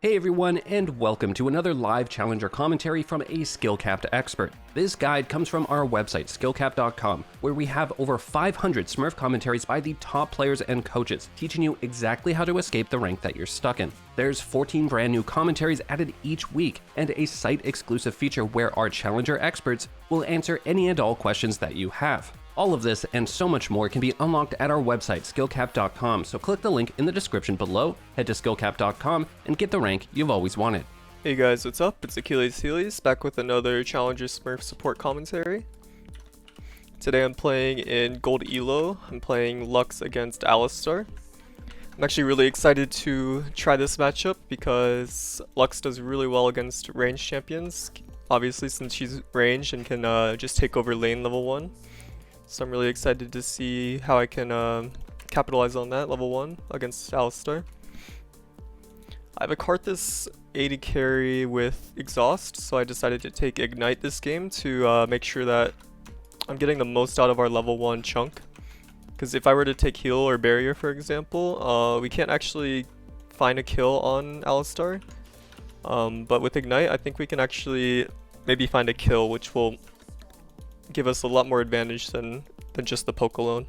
Hey everyone, and welcome to another live challenger commentary from a SkillCapped expert. This guide comes from our website, SkillCapped.com, where we have over 500 Smurf commentaries by the top players and coaches, teaching you exactly how to escape the rank that you're stuck in. There's 14 brand new commentaries added each week, and a site-exclusive feature where our challenger experts will answer any and all questions that you have. All of this and so much more can be unlocked at our website, SkillCapped.com, so click the link in the description below, head to SkillCapped.com, and get the rank you've always wanted. Hey guys, what's up? It's Achilles back with another Challenger Smurf support commentary. Today I'm playing in Gold Elo. I'm playing Lux against Alistar. I'm actually really excited to try this matchup because Lux does really well against ranged champions, obviously since she's ranged and can just take over lane level 1. So I'm really excited to see how I can capitalize on that level 1 against Alistar. I have a Karthus 80 carry with Exhaust, so I decided to take Ignite this game to make sure that I'm getting the most out of our level 1 chunk. Because if I were to take Heal or Barrier for example, we can't actually find a kill on Alistar. But with Ignite I think we can actually maybe find a kill, which will give us a lot more advantage than just the poke alone.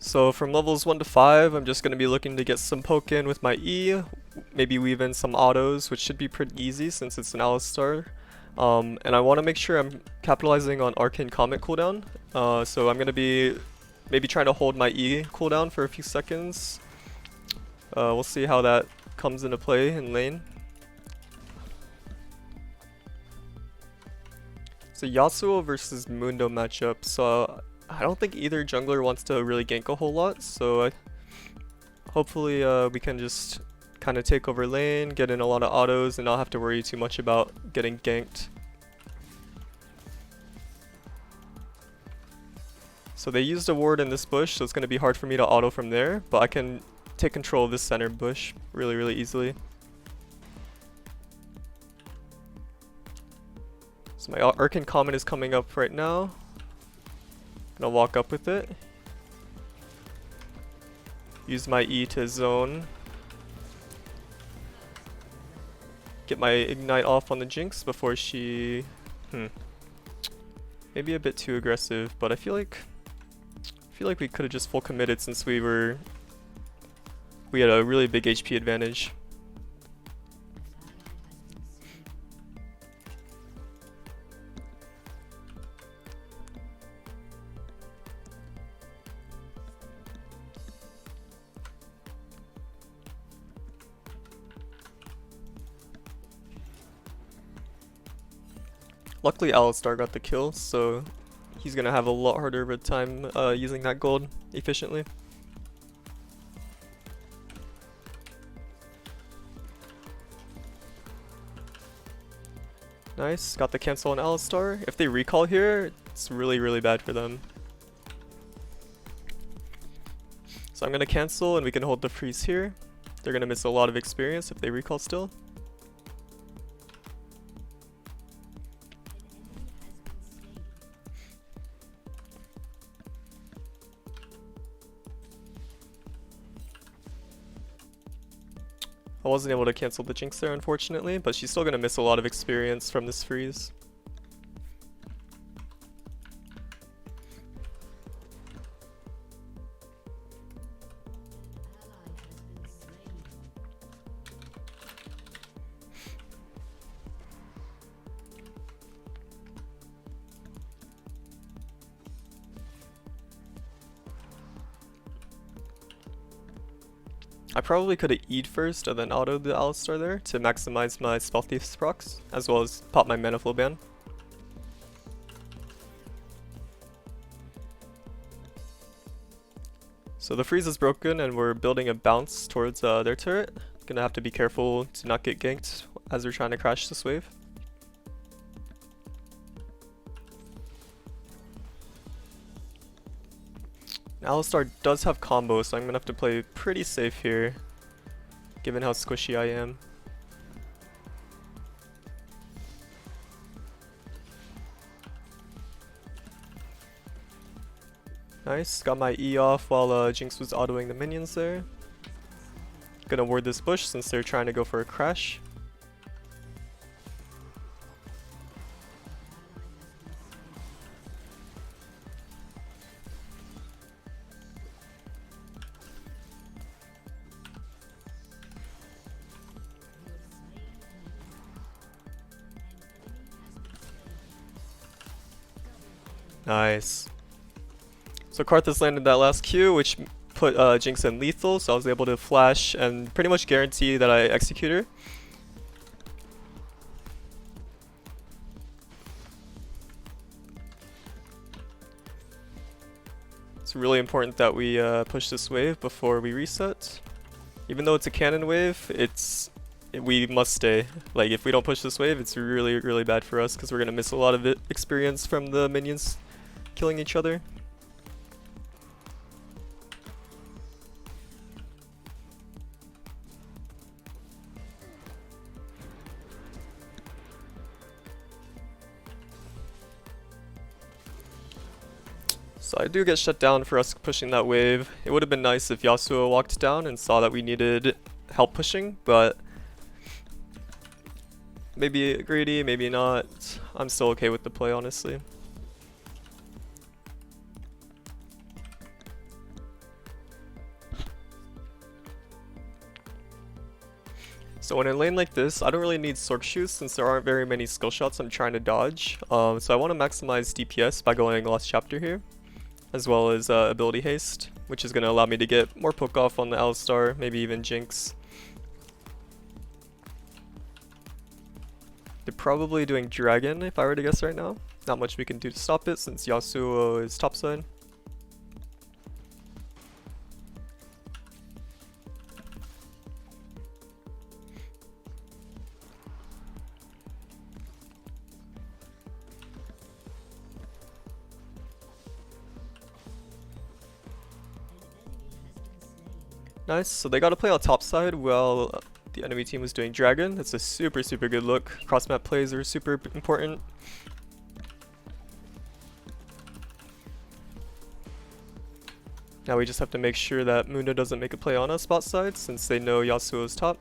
So from levels 1 to 5, I'm just going to be looking to get some poke in with my E, maybe weave in some autos, which should be pretty easy since it's an Alistar. And I want to make sure I'm capitalizing on Arcane Comet cooldown, so I'm going to be maybe trying to hold my E cooldown for a few seconds. We'll see how that comes into play in lane. It's a Yasuo versus Mundo matchup, so I don't think either jungler wants to really gank a whole lot, so hopefully we can just kind of take over lane, get in a lot of autos, and not have to worry too much about getting ganked. So they used a ward in this bush, so it's going to be hard for me to auto from there, but I can take control of this center bush really easily. So my Arcane Comet is coming up right now. Gonna walk up with it. Use my E to zone. Get my Ignite off on the Jinx before she... Maybe a bit too aggressive, but I feel like we could have just full committed since we had a really big HP advantage. Luckily Alistar got the kill, so he's gonna have a lot harder of a time using that gold efficiently. Nice, got the cancel on Alistar. If they recall here, it's really bad for them. So I'm gonna cancel and we can hold the freeze here. They're gonna miss a lot of experience if they recall still. I wasn't able to cancel the Jinx there unfortunately, but she's still gonna miss a lot of experience from this freeze. I probably could have E'd first and then autoed the Alistar there to maximize my Spell Thief's procs, as well as pop my Mana Flow ban. So the freeze is broken and we're building a bounce towards their turret. Gonna have to be careful to not get ganked as we're trying to crash this wave. Alistar does have combo, so I'm gonna have to play pretty safe here, given how squishy I am. Nice, got my E off while Jinx was autoing the minions there. Gonna ward this bush since they're trying to go for a crash. Nice. So Karthus landed that last Q, which put Jinx in lethal, so I was able to flash and pretty much guarantee that I execute her. It's really important that we push this wave before we reset. Even though it's a cannon wave, we must stay. Like, if we don't push this wave, it's really, really bad for us because we're gonna miss a lot of experience from the minions killing each other. So I do get shut down for us pushing that wave. It would have been nice if Yasuo walked down and saw that we needed help pushing, but maybe greedy, maybe not. I'm still okay with the play, honestly. So in a lane like this, I don't really need Sork Shoes since there aren't very many skill shots I'm trying to dodge. So I want to maximize DPS by going Lost Chapter here, as well as ability haste, which is going to allow me to get more poke off on the Alistar, maybe even Jinx. They're probably doing Dragon if I were to guess right now. Not much we can do to stop it since Yasuo is topside. Nice, so they got to play on top side while the enemy team was doing Dragon. That's a super, super good look. Cross map plays are super important. Now we just have to make sure that Mundo doesn't make a play on us bot side since they know Yasuo is top.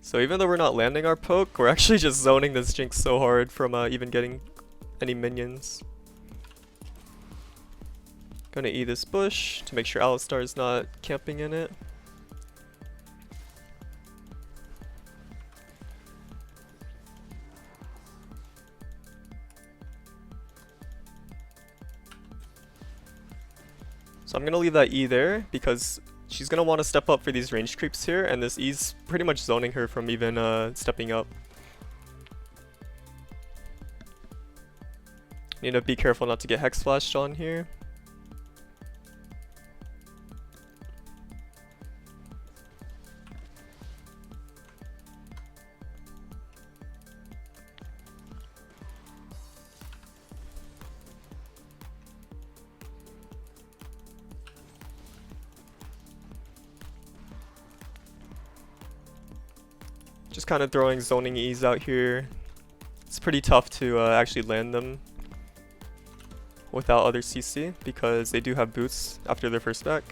So even though we're not landing our poke, we're actually just zoning this Jinx so hard from even getting any minions. Gonna E this bush to make sure Alistar is not camping in it. So I'm gonna leave that E there because she's gonna want to step up for these range creeps here, and this E's pretty much zoning her from even stepping up. Need to be careful not to get hex flashed on here. Just kind of throwing zoning E's out here. It's pretty tough to actually land them without other CC because they do have boots after their first back.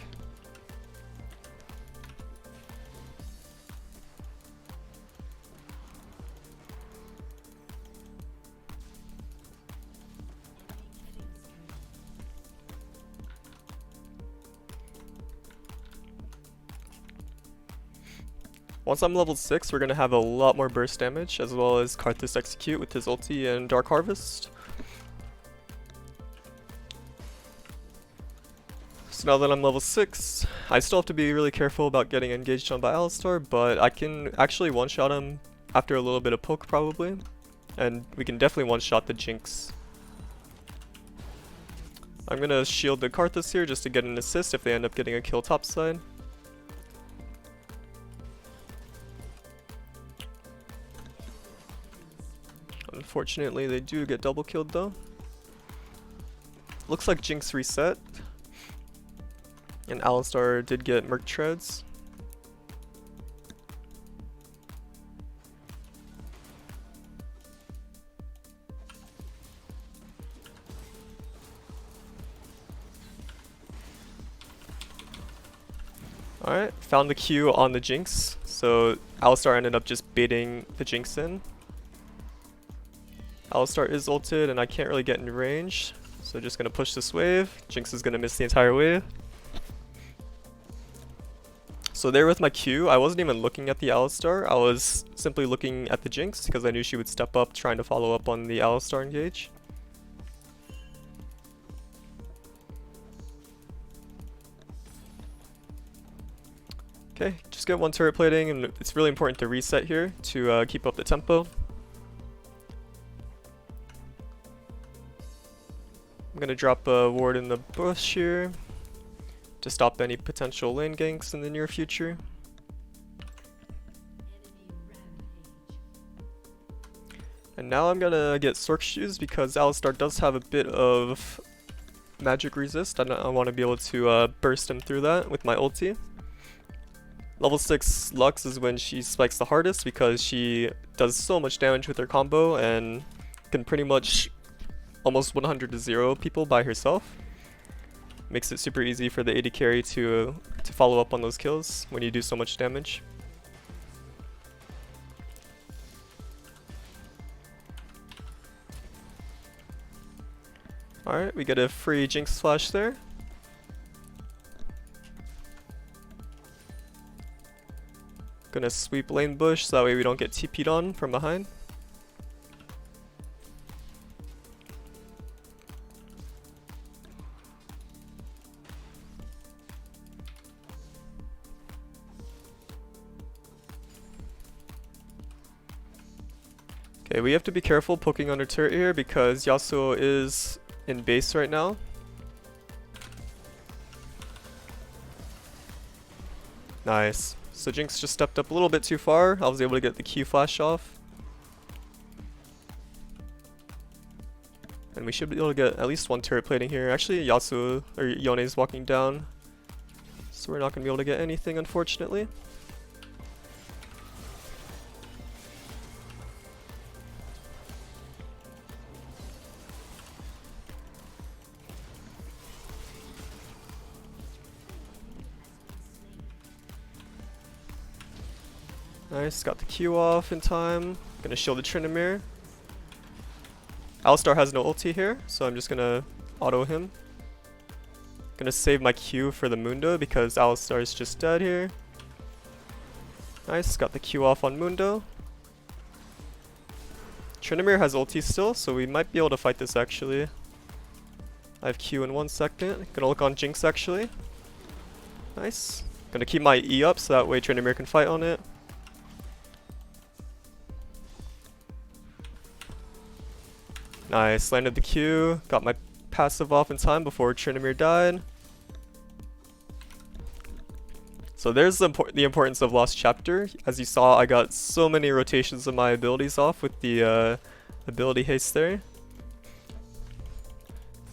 Once I'm level 6, we're going to have a lot more burst damage, as well as Karthus execute with his ulti and Dark Harvest. So now that I'm level 6, I still have to be really careful about getting engaged on by Alistar, but I can actually one-shot him after a little bit of poke probably, and we can definitely one-shot the Jinx. I'm going to shield the Karthus here just to get an assist if they end up getting a kill topside. Unfortunately, they do get double killed though. Looks like Jinx reset. And Alistar did get Merc Treads. Alright, found the Q on the Jinx, so Alistar ended up just baiting the Jinx in. Alistar is ulted and I can't really get in range, so just gonna push this wave. Jinx is gonna miss the entire wave. So there with my Q, I wasn't even looking at the Alistar, I was simply looking at the Jinx because I knew she would step up trying to follow up on the Alistar engage. Okay, just get one turret plating, and it's really important to reset here to keep up the tempo. I'm gonna drop a ward in the bush here to stop any potential lane ganks in the near future. And now I'm gonna get Sorc Shoes because Alistar does have a bit of magic resist. I want to be able to burst him through that with my ulti. Level 6 Lux is when she spikes the hardest because she does so much damage with her combo and can pretty much almost 100 to 0 people by herself. Makes it super easy for the AD carry to follow up on those kills when you do so much damage. Alright, we get a free Jinx flash there. Gonna sweep lane bush so that way we don't get TP'd on from behind. Okay, we have to be careful poking under turret here because Yasuo is in base right now. Nice. So Jinx just stepped up a little bit too far. I was able to get the Q flash off. And we should be able to get at least one turret plating here. Actually, Yasuo or Yone is walking down. So we're not going to be able to get anything, unfortunately. Nice, got the Q off in time. Gonna shield the Tryndamere. Alistar has no ulti here, so I'm just gonna auto him. Gonna save my Q for the Mundo because Alistar is just dead here. Nice, got the Q off on Mundo. Tryndamere has ulti still, so we might be able to fight this actually. I have Q in 1 second. Gonna look on Jinx actually. Nice. Gonna keep my E up so that way Tryndamere can fight on it. Nice, landed the Q, got my passive off in time before Tryndamere died. So there's the importance of Lost Chapter. As you saw, I got so many rotations of my abilities off with the ability haste there.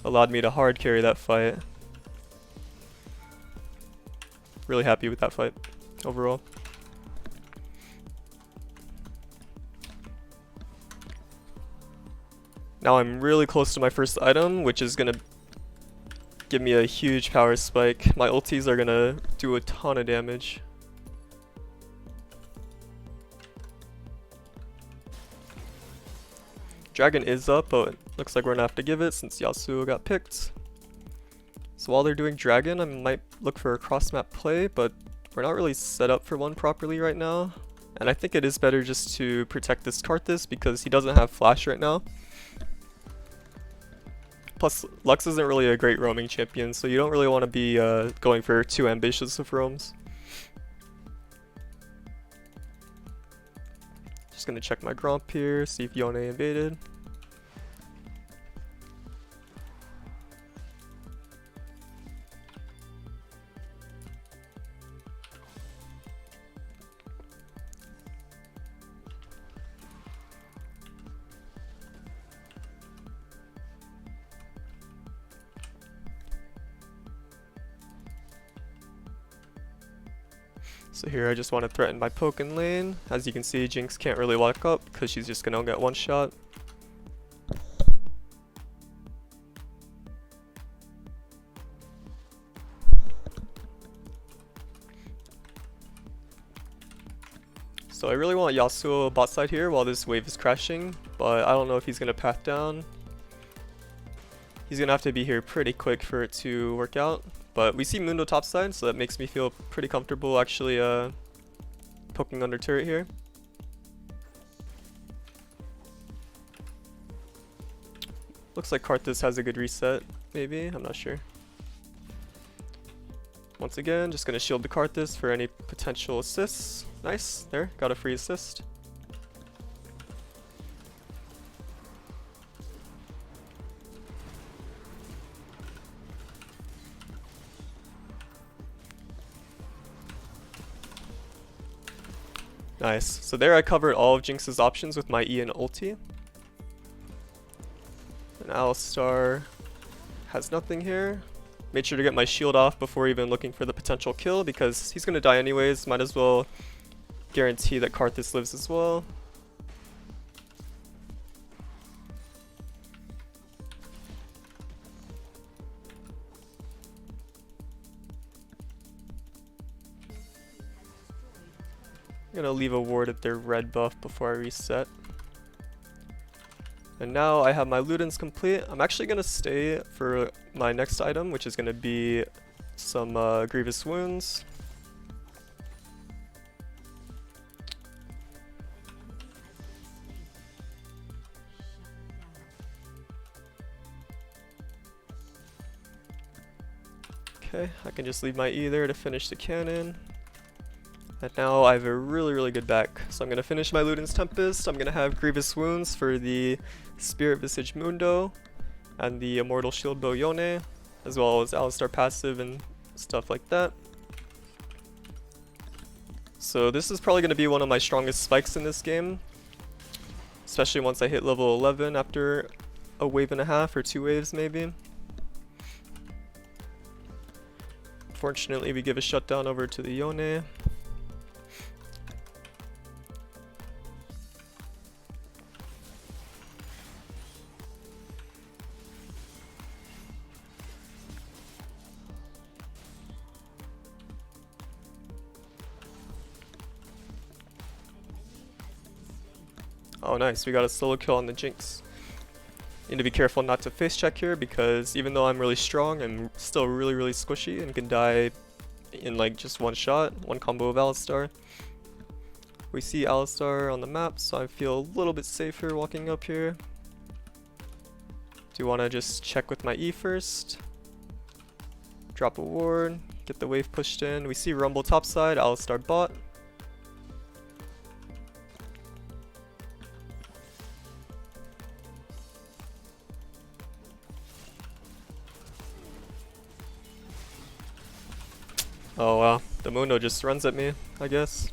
Allowed me to hard carry that fight. Really happy with that fight overall. Now I'm really close to my first item, which is gonna give me a huge power spike. My ultis are gonna do a ton of damage. Dragon is up, but looks like we're gonna have to give it since Yasuo got picked. So while they're doing Dragon, I might look for a cross-map play, but we're not really set up for one properly right now. And I think it is better just to protect this Karthus because he doesn't have flash right now. Plus, Lux isn't really a great roaming champion, so you don't really want to be going for too ambitious of roams. Just gonna check my Gromp here, see if Yone invaded. So here I just want to threaten my poke in lane. As you can see, Jinx can't really walk up because she's just gonna get one shot. So I really want Yasuo bot side here while this wave is crashing, but I don't know if he's gonna path down. He's gonna have to be here pretty quick for it to work out. But we see Mundo top side, so that makes me feel pretty comfortable actually poking under turret here. Looks like Karthus has a good reset, maybe, I'm not sure. Once again, just gonna shield the Karthus for any potential assists. Nice, there, got a free assist. Nice, so there I covered all of Jinx's options with my E and ulti. And Alistar has nothing here. Made sure to get my shield off before even looking for the potential kill because he's gonna die anyways, might as well guarantee that Karthus lives as well. I'm gonna leave a ward at their red buff before I reset. And now I have my Ludens complete. I'm actually gonna stay for my next item, which is gonna be some grievous wounds. Okay, I can just leave my E there to finish the cannon. And now I have a really good back. So I'm going to finish my Luden's Tempest. I'm going to have Grievous Wounds for the Spirit Visage Mundo and the Immortal Shield Bow Yone, as well as Alistar passive and stuff like that. So this is probably going to be one of my strongest spikes in this game, especially once I hit level 11 after a wave and a half or 2 waves maybe. Fortunately, we give a shutdown over to the Yone. Oh nice, we got a solo kill on the Jinx. Need to be careful not to face check here because even though I'm really strong, I'm still really squishy and can die in like just one shot, one combo of Alistar. We see Alistar on the map, so I feel a little bit safer walking up here. Do want to just check with my E first. Drop a ward, get the wave pushed in. We see Rumble topside, Alistar bot. Oh wow, the Mundo just runs at me, I guess.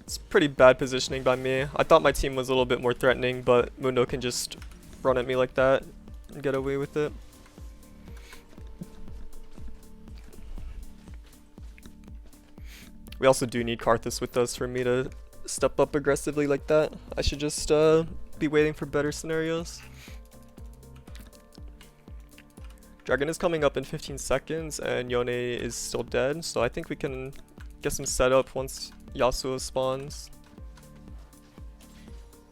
It's pretty bad positioning by me. I thought my team was a little bit more threatening, but Mundo can just run at me like that and get away with it. We also do need Karthus with us for me to step up aggressively like that. I should just be waiting for better scenarios. Dragon is coming up in 15 seconds and Yone is still dead, so I think we can get some setup once Yasuo spawns.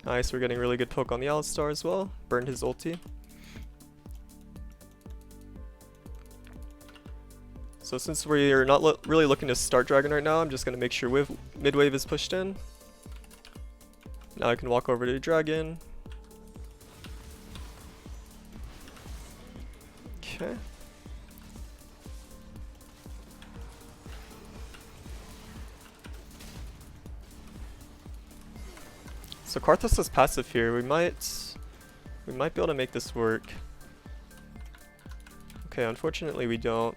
Nice, we're getting really good poke on the Alistar as well. Burned his ulti. So since we're not really looking to start Dragon right now, I'm just going to make sure mid-wave is pushed in. Now I can walk over to Dragon. Okay. So Karthus is passive here. We might be able to make this work. Okay, unfortunately we don't.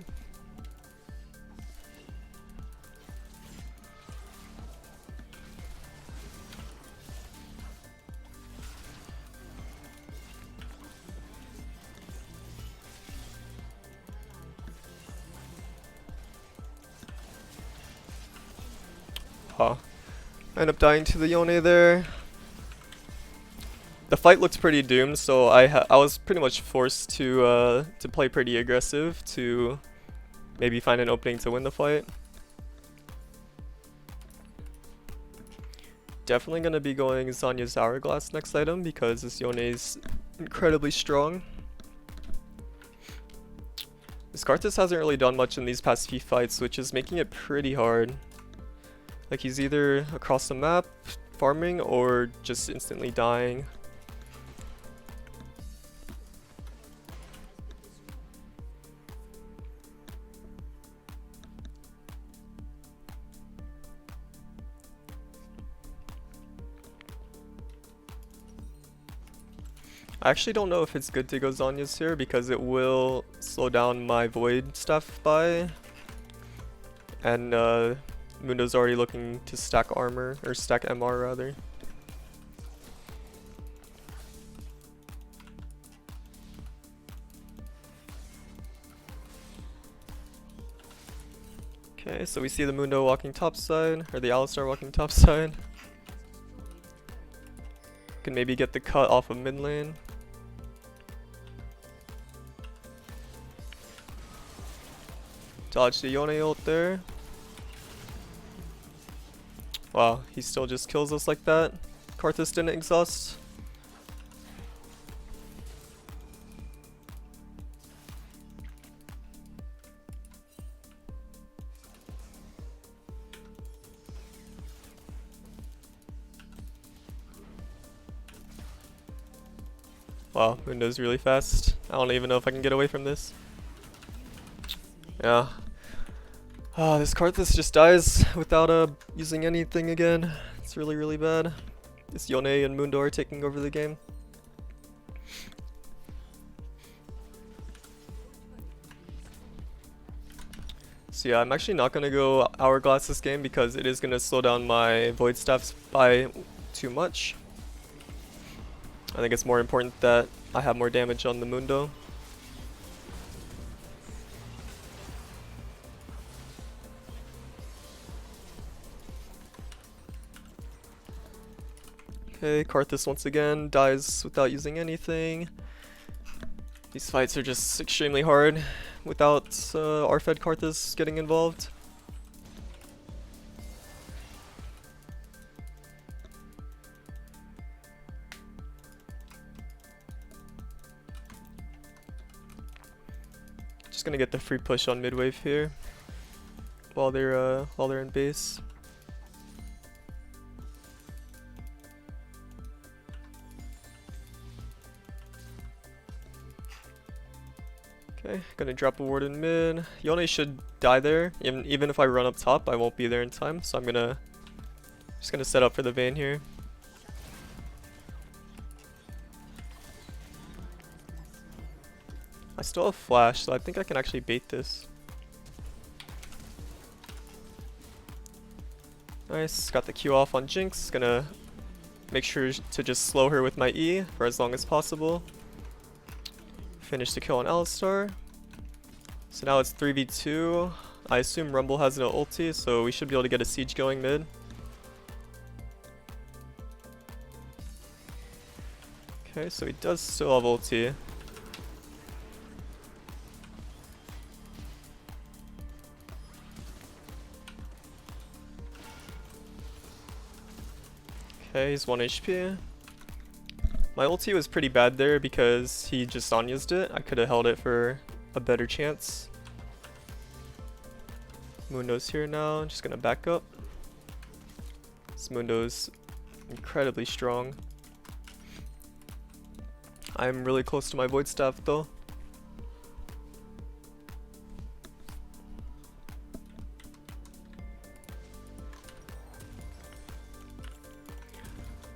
Oh. I end up dying to the Yone there. The fight looked pretty doomed, so I was pretty much forced to play pretty aggressive to maybe find an opening to win the fight. Definitely gonna be going Zanya's Hourglass next item because this Yone is incredibly strong. This Karthus hasn't really done much in these past few fights, which is making it pretty hard. Like, he's either across the map farming or just instantly dying. I actually don't know if it's good to go Zanya's here because it will slow down my Void stuff by. And Mundo's already looking to stack armor, or stack MR rather. Okay, so we see the Mundo walking topside, or the Alistar walking topside. Can maybe get the cut off of mid lane. Dodge the Yone ult there. Wow, he still just kills us like that. Karthus didn't exhaust. Wow, Mundo's really fast. I don't even know if I can get away from this. Yeah. This Karthus just dies without using anything again. It's really, really bad. This Yone and Mundo are taking over the game. So yeah, I'm actually not going to go Hourglass this game because it is going to slow down my Void Staffs by too much. I think it's more important that I have more damage on the Mundo. Okay, Karthus once again dies without using anything. These fights are just extremely hard without R-Fed Karthus getting involved. Just gonna get the free push on mid wave here while they're in base. Okay, gonna drop a ward in mid. Yone should die there. Even if I run up top, I won't be there in time. So I'm just gonna set up for the Vayne here. I still have flash, so I think I can actually bait this. Nice, got the Q off on Jinx. Gonna make sure to just slow her with my E for as long as possible. Finish the kill on Alistar. So now it's 3v2. I assume Rumble has no ulti, so we should be able to get a siege going mid. Okay, so he does still have ulti. Okay, he's 1 HP. My ulti was pretty bad there because he just Zanya'd it. I could have held it for a better chance. Mundo's here now, I'm just gonna back up. This Mundo's incredibly strong. I'm really close to my Void Staff though.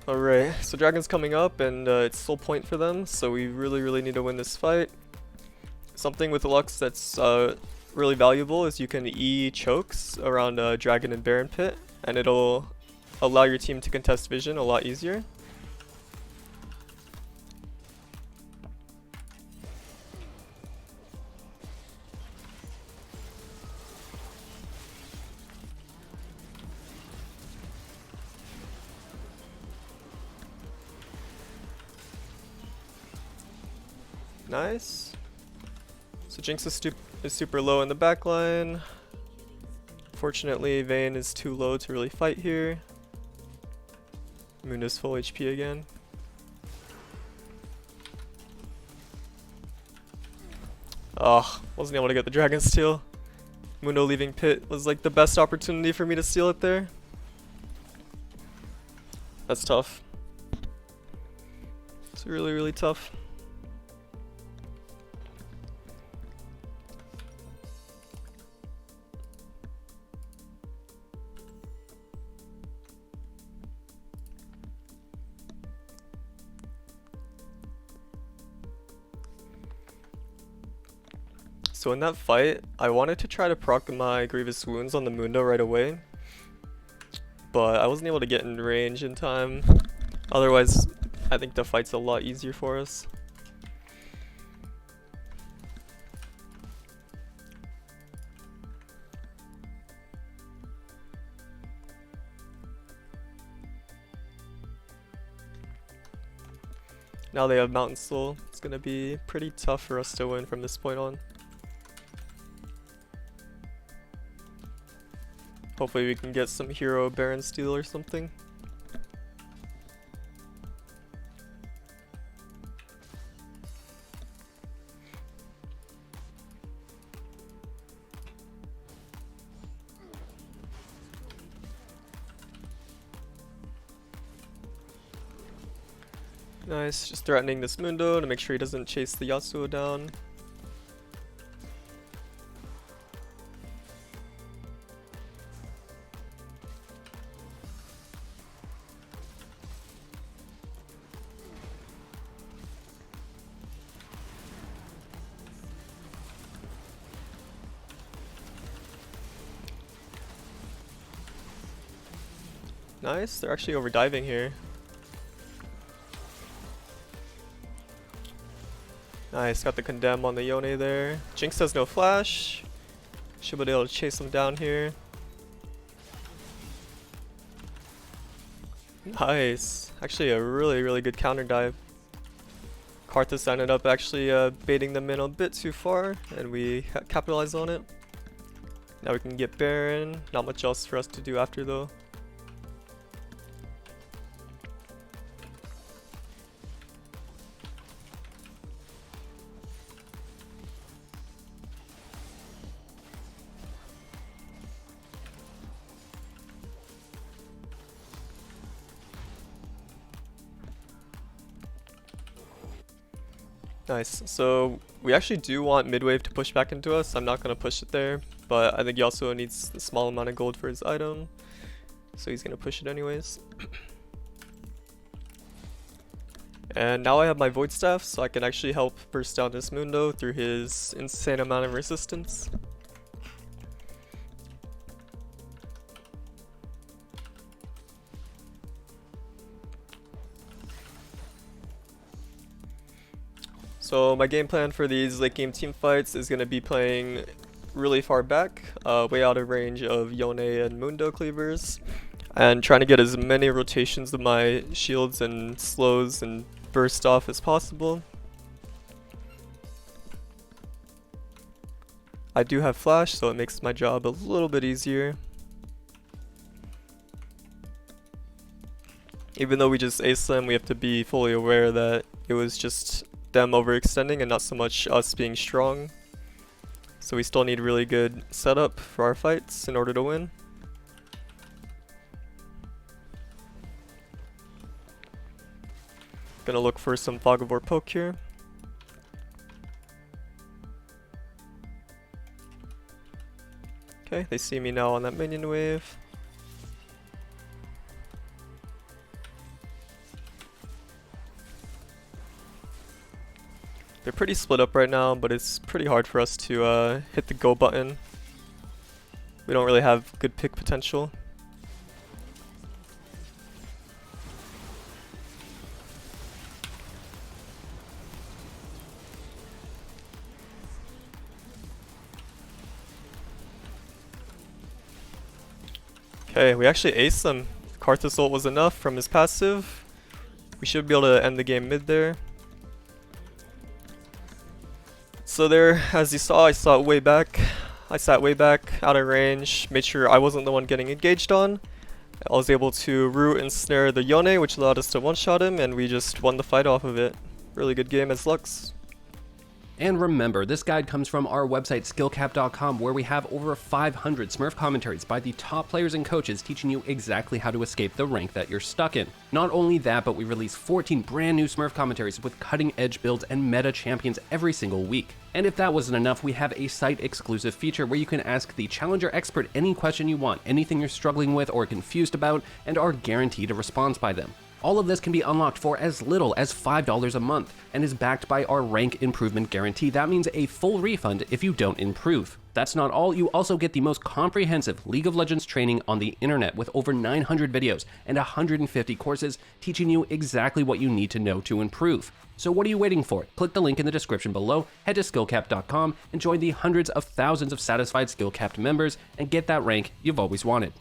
Alright, so Dragon's coming up and it's still point for them, so we really need to win this fight. Something with Lux that's really valuable is you can E chokes around Dragon and Baron Pit, and it'll allow your team to contest vision a lot easier. Nice. So Jinx is super low in the backline. Fortunately, Vayne is too low to really fight here. Mundo's full HP again. Oh, wasn't able to get the Dragon Steal. Mundo leaving pit was like the best opportunity for me to steal it there. That's tough. It's really, really tough. So in that fight, I wanted to try to proc my Grievous Wounds on the Mundo right away, but I wasn't able to get in range in time. Otherwise, I think the fight's a lot easier for us. Now they have Mountain Soul. It's gonna be pretty tough for us to win from this point on. Hopefully we can get some hero Baron Steel or something. Nice, just threatening this Mundo to make sure he doesn't chase the Yasuo down. Nice, they're actually overdiving here. Nice, got the condemn on the Yone there. Jinx has no flash. Should be able to chase him down here. Nice. Actually a really, really good counter dive. Karthus ended up actually baiting them in a bit too far, and we capitalized on it. Now we can get Baron. Not much else for us to do after though. Nice, so we actually do want mid-wave to push back into us. I'm not going to push it there, but I think he also needs a small amount of gold for his item, so he's going to push it anyways. And now I have my Void Staff, so I can actually help burst down this Mundo through his insane amount of resistance. So my game plan for these late game team fights is going to be playing really far back, way out of range of Yone and Mundo cleavers, and trying to get as many rotations of my shields and slows and burst off as possible. I do have flash, so it makes my job a little bit easier. Even though we just aced them, we have to be fully aware that it was just them overextending and not so much us being strong. So we still need really good setup for our fights in order to win. Gonna look for some Fog of War poke here. Okay, they see me now on that minion wave. They're pretty split up right now, but it's pretty hard for us to hit the go button. We don't really have good pick potential. Okay, we actually aced them. Karthus ult was enough from his passive. We should be able to end the game mid there. so there, as you saw, I sat way back, out of range, made sure I wasn't the one getting engaged on. I was able to root and snare the Yone, which allowed us to one-shot him, and we just won the fight off of it. Really good game as Lux. And remember, this guide comes from our website SkillCapped.com, where we have over 500 Smurf commentaries by the top players and coaches teaching you exactly how to escape the rank that you're stuck in. Not only that, but we release 14 brand new Smurf commentaries with cutting edge builds and meta champions every single week. And if that wasn't enough, we have a site exclusive feature where you can ask the Challenger expert any question you want, anything you're struggling with or confused about, and are guaranteed a response by them. All of this can be unlocked for as little as $5 a month and is backed by our rank improvement guarantee. That means a full refund if you don't improve. That's not all, you also get the most comprehensive League of Legends training on the internet with over 900 videos and 150 courses teaching you exactly what you need to know to improve. So what are you waiting for? Click the link in the description below, head to SkillCapped.com and join the hundreds of thousands of satisfied SkillCapped members and get that rank you've always wanted.